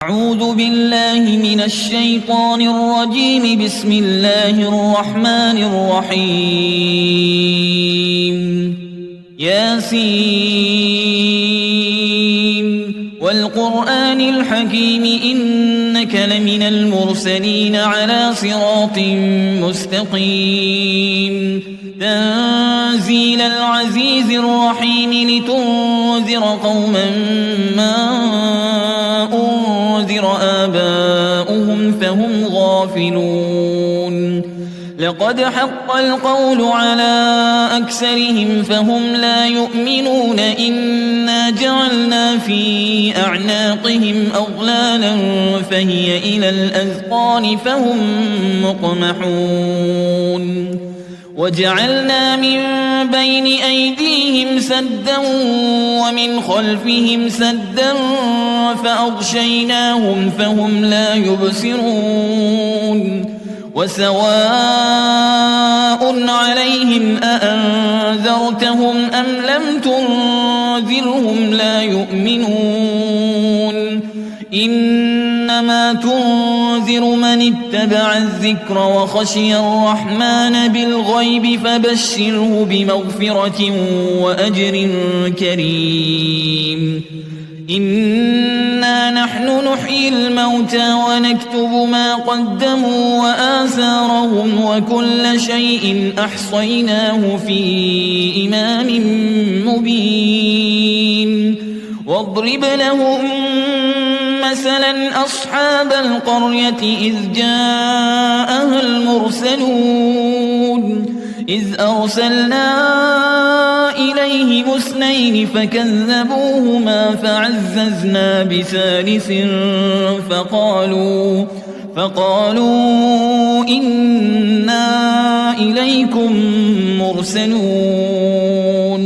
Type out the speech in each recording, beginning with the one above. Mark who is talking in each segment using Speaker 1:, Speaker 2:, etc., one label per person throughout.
Speaker 1: أعوذ بالله من الشيطان الرجيم. بسم الله الرحمن الرحيم. ياسين والقرآن الحكيم إنك لمن المرسلين على صراط مستقيم. تنزيل العزيز الرحيم لتنذر قوما ما أنذر آباؤهم فهم غافلون. لقد حق القول على أكثرهم فهم لا يؤمنون. إنا جعلنا في أعناقهم أغلالا فهي إلى الأذقان فهم مقمحون. وجعلنا من بين أيديهم سدا ومن خلفهم سدا فأغشيناهم فهم لا يبصرون. وسواء عليهم أأنذرتهم أم لم تنذرهم لا يؤمنون. إنما تنذر من اتبع الذكر وخشي الرحمن بالغيب فبشره بمغفرة وأجر كريم. إنا نحن نحيي الموتى ونكتب ما قدموا وآثارهم وكل شيء أحصيناه في إمام مبين. واضرب لهم مثلا أصحاب القرية إذ جاءها المرسلون. إذ أرسلنا إليهم اثنين فكذبوهما فعززنا بثالث فقالوا إنا إليكم مرسلون.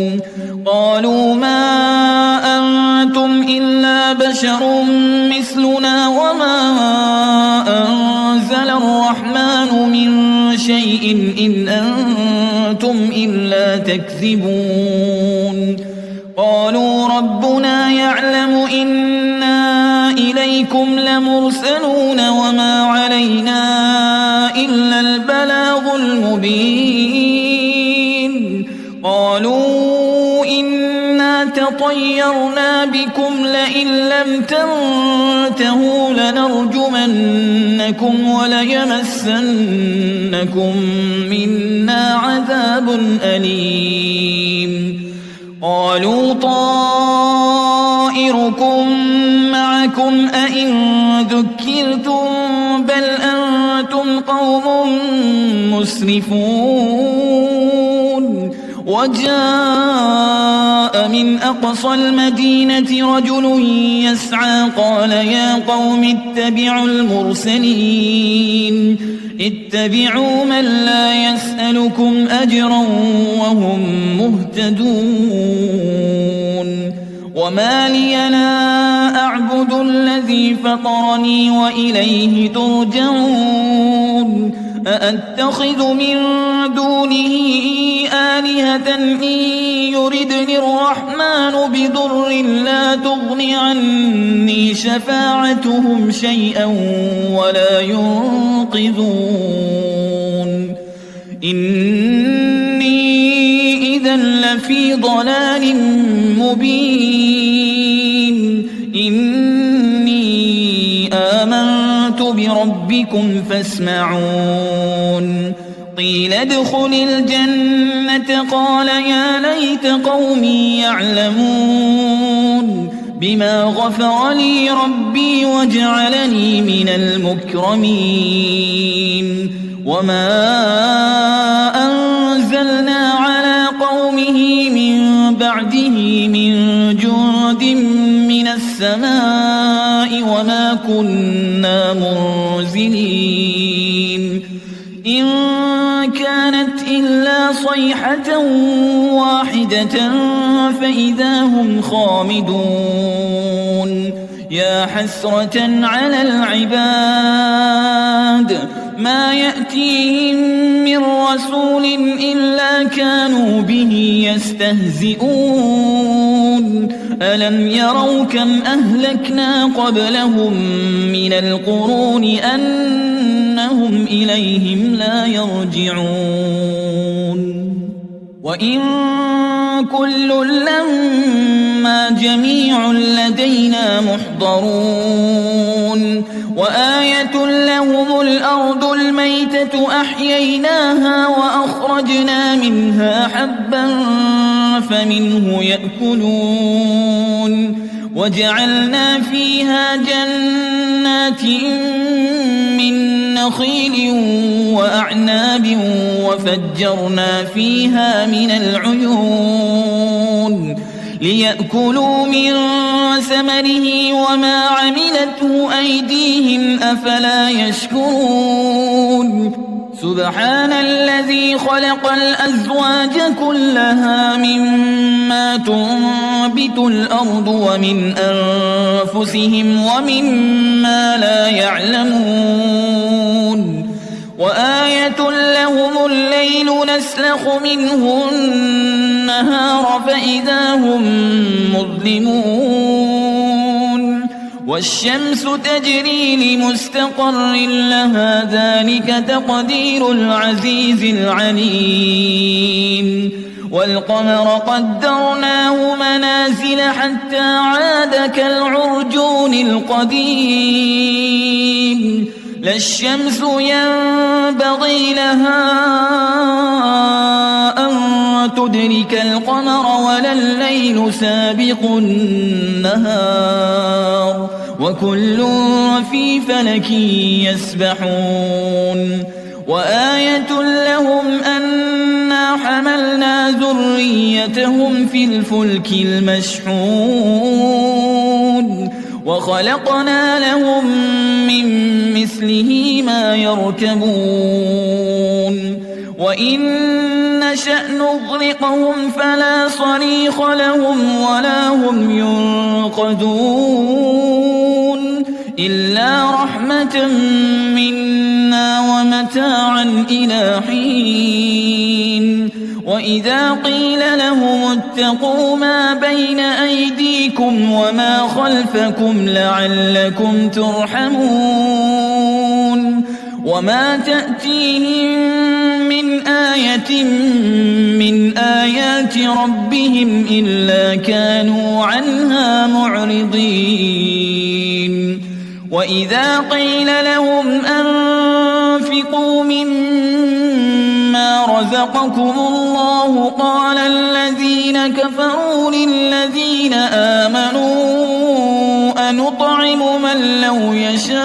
Speaker 1: قالوا ما أنتم إلا بشر مثلنا وما أنزل الرحمن من شيء إن أنتم إلا تكذبون. قالوا ربنا يعلم إنا إليكم لمرسلون وما علينا إلا البلاغ المبين. قالوا إنا تطيرنا بكم لئن لم تنتهوا لنرجمنكم وليمسنكم منا عذاب أليم. قالوا طائركم معكم أئن ذكرتم بل أنتم قوم مسرفون. وجاء من أقصى المدينة رجل يسعى قال يا قوم اتبعوا المرسلين. اتبعوا من لا يسألكم أجرا وهم مهتدون. وما لي لا أعبد الذي فطرني وإليه ترجعون. أأتخذ من دونه آلهة إن يردني الرحمن بضر لا تغن عني شفاعتهم شيئا ولا ينقذون. إني إذا لفي ضلال مبين. إني آمنت بربكم فاسمعون. قيل ادخل الجنة قال يا ليت قومي يعلمون بما غفر لي ربي وجعلني من المكرمين. وما أنزلنا على قومه من بعده من جند من السماء وما كنا منزلين. إن كانت إلا صيحة واحدة فإذا هم خامدون. يا حسرة على العباد ما يأتيهم من رسول إلا كانوا به يستهزئون. ألم يروا كم أهلكنا قبلهم من القرون أنهم إليهم لا يرجعون وإن كل لما جميع لدينا محضرون وآية لهم الأرض الميتة أحييناها وأخرجنا منها حبا فمنه يأكلون وجعلنا فيها جنات من نخيل وأعناب وفجرنا فيها من العيون ليأكلوا من ثمره وما عملته أيديهم أفلا يشكرون سبحان الذي خلق الأزواج كلها مما تنبت الأرض ومن أنفسهم ومما لا يعلمون وآية لهم الليل نسلخ منه النهار فإذا هم مظلمون والشمس تجري لمستقر لها ذلك تقدير العزيز العليم والقمر قدرناه منازل حتى عاد كالعرجون القديم لا الشمس ينبغي لها أن تدرك القمر ولا الليل سابق النهار وكل في فلك يسبحون وآية لهم أنا حملنا ذريتهم في الفلك المشحون وخلقنا لهم من مثله ما يركبون وإن نشأ نغرقهم فلا صريخ لهم ولا هم ينقذون إلا رحمة منا ومتاعا إلى حين وإذا قيل لهم اتقوا ما بين أيديكم وما خلفكم لعلكم ترحمون وما تأتيهم من آية من آيات ربهم إلا كانوا عنها معرضين وإذا قيل لهم أنفقوا مما رزقكم الله قال الذين كفروا للذين آمنوا أنطعم من لو يشاء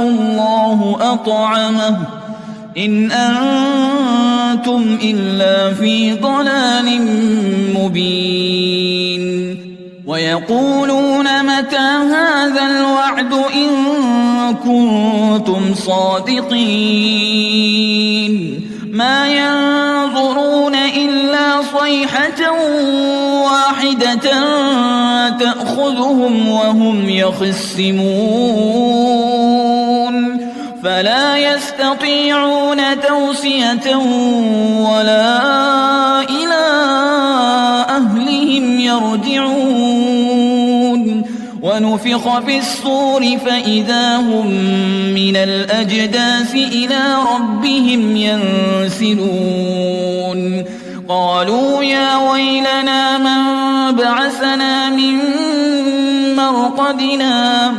Speaker 1: الله أطعمه إن أنتم إلا في ضلال مبين ويقولون متى هذا الوعد إن كنتم صادقين ما ينظرون إلا صيحة واحدة تأخذهم وهم يخصمون فلا يستطيعون توصية ولا إلى أهلهم يرجعون ونفخ في الصور فإذا هم من الأجداث إلى ربهم ينسلون قالوا يا ويلنا من بعثنا من مرقدنا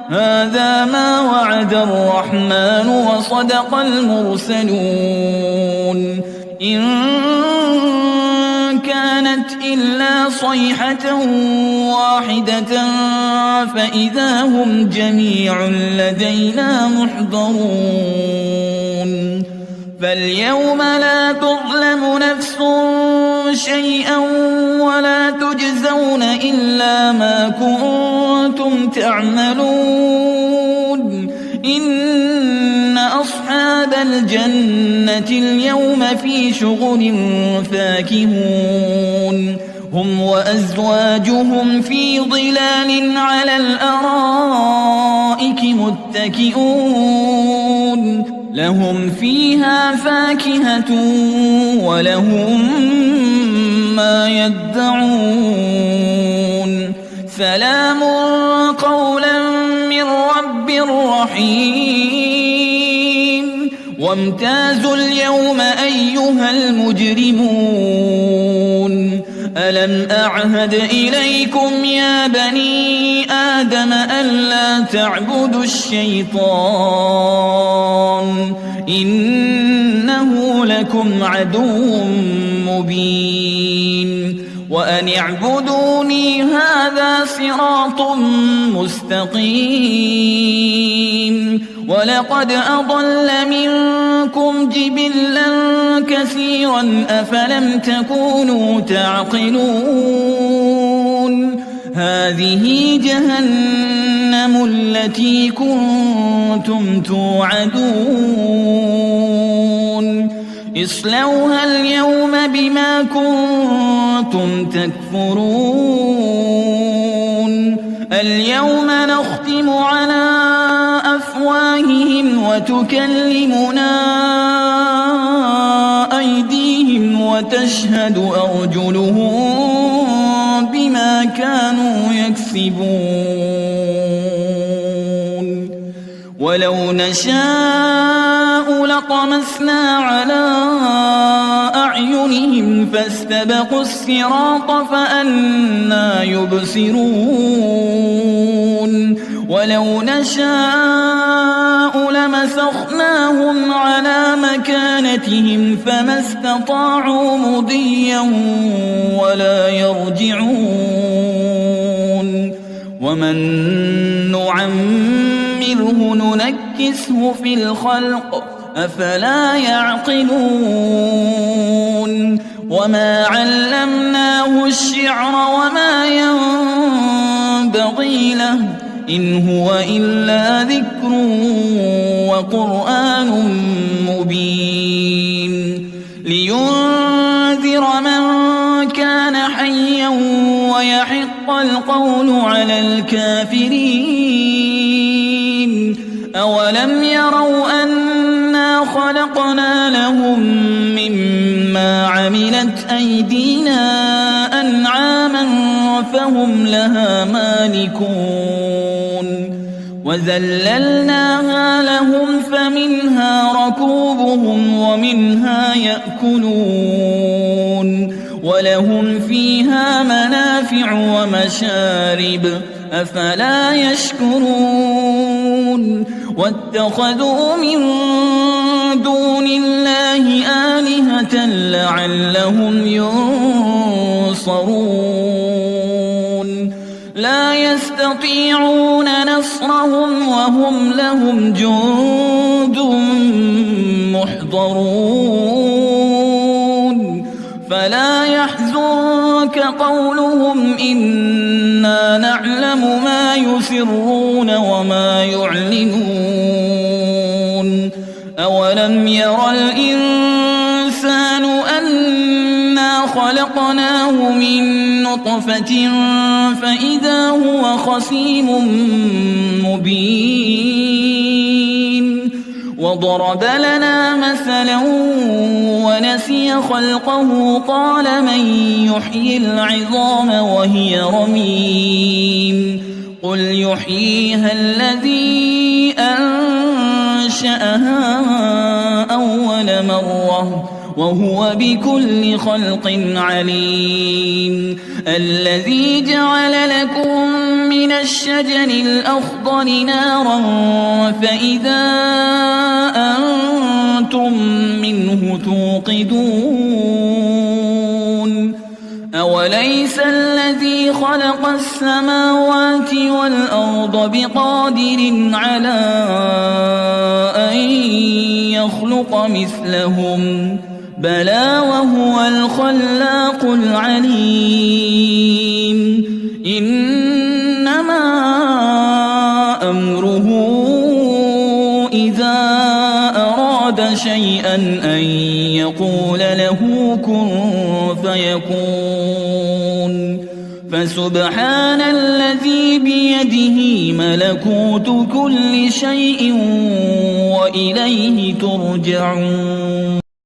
Speaker 1: هذا ما وعد الرحمن وصدق المرسلون إن كانت إلا صيحة واحدة فإذا هم جميع لدينا محضرون فاليوم لا تظلم نفس شيئا ولا تجزون إلا ما كنتم تعملون إن أصحاب الجنة اليوم في شغل فاكهون هم وأزواجهم في ظلال على الأرائك متكئون لهم فيها فاكهة ولهم ما يدعون سلام قولا من رب رحيم وامتازوا اليوم أيها المجرمون ألم أعهد إليكم يا بني آدم ألا تعبدوا الشيطان إنه لكم عدو مبين وأن اعبدوني هذا صراط مستقيم ولقد أضل منكم جبلا كثيرا أفلم تكونوا تعقلون هذه جهنم التي كنتم توعدون اصلوها اليوم بما كنتم تكفرون اليوم نختم على أفواههم وتكلمنا أيديهم وتشهد أرجلهم بما كانوا يكسبون ولو نشاء لطمسنا على أعينهم فاستبقوا الصراط فأنى يبصرون ولو نشاء لمسخناهم على مكانتهم فما استطاعوا مضيا ولا يرجعون ومن نعمره ننكسه في الخلق أفلا يعقلون وما علمناه الشعر وما ينبغي له إن هو إلا ذكر وقرآن مبين لينذر من كان حيا ويحق القول على الكافرين أولم يروا أنا خلقنا لهم مما عملت أيدينا أنعاما فهم لها مالكون وذللناها لهم فمنها ركوبهم ومنها يأكلون ولهم فيها منافع ومشارب أفلا يشكرون واتخذوا من دون الله آلهة لعلهم ينصرون لا يستطيعون نصرهم وهم لهم جند محضرون فلا يحزنك قولهم إنا نعلم ما يسرون وما يعلنون أولم ير الإنسان أنا خلقناه من نطفة فإذا هو خصيم مبين وضرب لنا مثلا ونسي خلقه قال من يحيي العظام وهي رميم قل يحييها الذي أنشأها أول مرة وهو بكل خلق عليم الذي جعل لكم من الشجر الأخضر نارا فإذا أنتم منه توقدون أوليس الذي خلق السماوات والأرض بقادر على أن يخلق مثلهم بلى وهو الخلاق العليم إنما أمره إذا أراد شيئا أن يقول له كن فيكون فسبحان الذي بيده ملكوت كل شيء وإليه ترجعون.